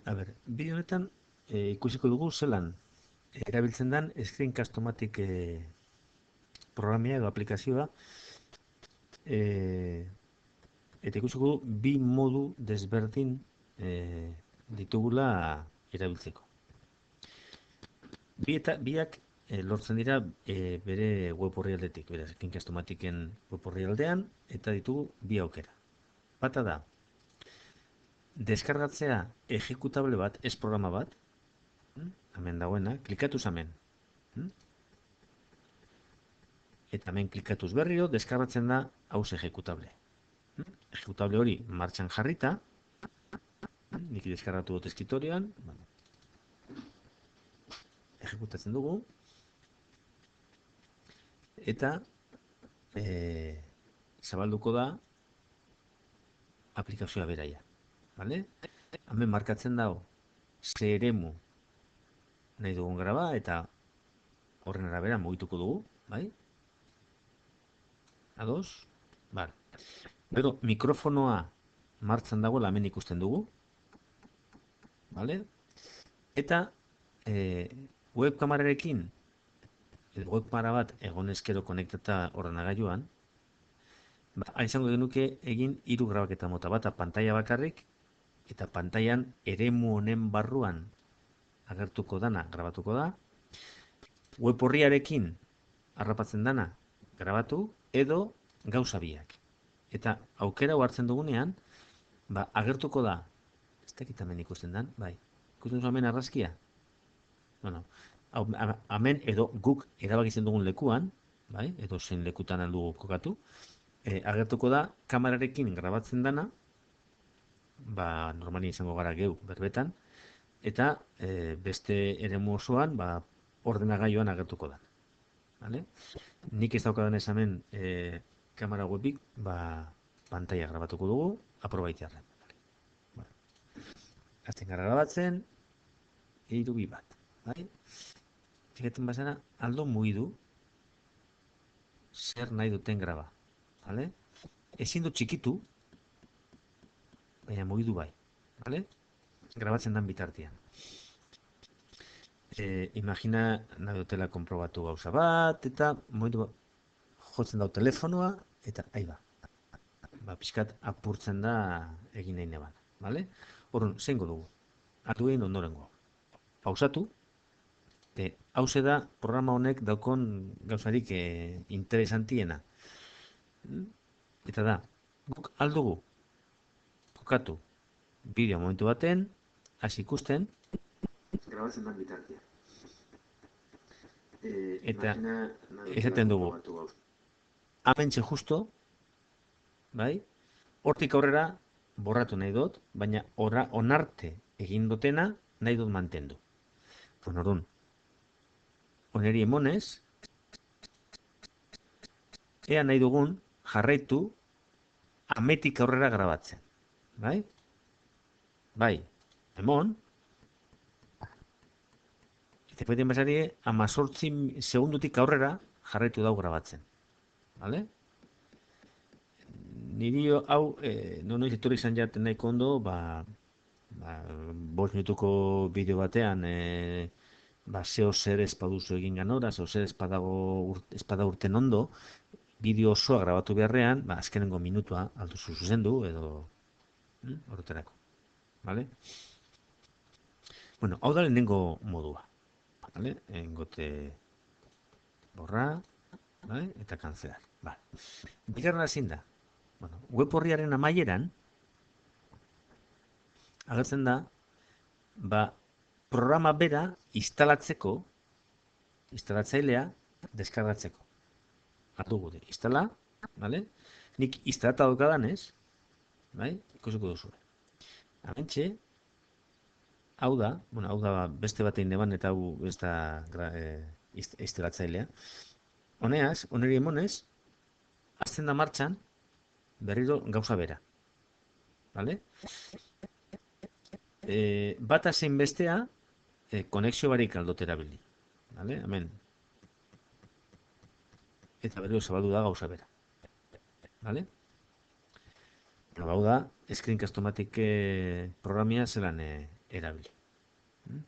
A ber, bideo honetan ikusiko dugu zelan erabiltzen den Screencast-O-Matic programia edo aplikazioa, eh, eta ikusiko du bi modu desberdin ditugula erabiltzeko. Biak lortzen dira bere web orrialdetik, beraz, Screencast-O-Maticen web orrialdean, eta ditugu bi aukera. Bata da, deskargatzea ejecutable bat, ez programa bat, hemen dagoena, klikatuz hemen. Eta hemen klikatuz berriro, deskargatzen da hauz ejecutable. Ejecutable hori martxan jarrita, nik deskargatu dut escritorioan, ejecutatzen dugu, eta zabalduko da aplikazioa beraia. Vale? Hemen markatzen dago ze eremu nahi dugun graba, eta horren arabera mugituko dugu, bai? Ados? Vale. Gero, mikrofonoa martzan dagoela hemen ikusten dugu, vale? Eta webkamerarekin, webkamera bat egon ezkero konektata ordenagailuan, izango genuke egin 3 grabaketa mota bat, pantaila bakarrik, eta pantailan eremu honen barruan agertuko dana grabatuko da. Web orriarekin harrapatzen dana grabatu, edo gauza biak. Eta aukera hartzen dugunean, agertuko da, ez dakit hemen ikusten den, bai, ikusten hemen argazkia? Bueno, hemen edo guk erabakitzen dugun lekuan, bai, edo zein lekutan aldu kokatu, agertuko da kamerarekin grabatzen dana, normali izango gara geu berbetan, eta beste eremu osoan ordenagailuan agertuko da. Vale? Nik ez daukadan hemen kamera webik, pantalla grabatuko dugu, aprobaitearen. Vale. Azten gara grabatzen, 3, 2, 1. Bai? Fikaten bazara, aldo mugidu zer nahi duten graba. Vale? Ezin du txikitu, baina mugidu bai. Vale? Grabatzen dan bitartean. Imagina nahi dutela konprobatu gauza bat, eta mugitu jotzen dau telefonoa, eta ahi ba. Pixkat apurtzen da egin nahi neban. Vale? Horren, zeingo dugu. Hartu egin ondorengo. Pausatu. Hauze da programa honek daukon gauzarik interesantiena. Eta da, guk aldugu kokatu bideo momentu baten, hasi ikusten, grabatzen da bitartia. Eta esaten dugu, amentxe justo, bai, hortik aurrera borratu nahi dut, baina onarte egin dutena nahi dut mantendu. Orduan, oneri emonez, ea nahi dugun jarraitu ametik aurrera grabatzen. Bai? Bai, emon. Eta poeten basari 18 segundutik aurrera jarraitu dau grabatzen. Vale? Niri hau, noiz etorri izan jaten nahiko ondo, 5 minutuko bideo batean, zeo zer espaduzu egin ganora, zeo zer espada urten ondo, bideo osoa grabatu beharrean, azkenengo minutua alduzu zuzendu, edo horretarako. Vale? Bueno, hau da lehenengo modua. Vale? Engote borra, vale? Eta kanzelar. Vale. Bigarren ezin da. Bueno, web orriaren amaieran, agertzen da, programa bera instalatzailea deskargatzeko. Hartu gute, instala, vale? Nik instalata daukadan ez, bai? Ikusiko duzu. Hementxe, hau da beste batein neban, eta hau ez da instalatzailea. Oneri emonez, azten da martxan, berriro gauza bera. Vale? Bata zein bestea, konexio barik aldot erabili. Vale? Hemen. Eta berriro zabaldu da gauza bera. Vale? Hau da, Screencast-O-Matic programia zelan erabili. Mm?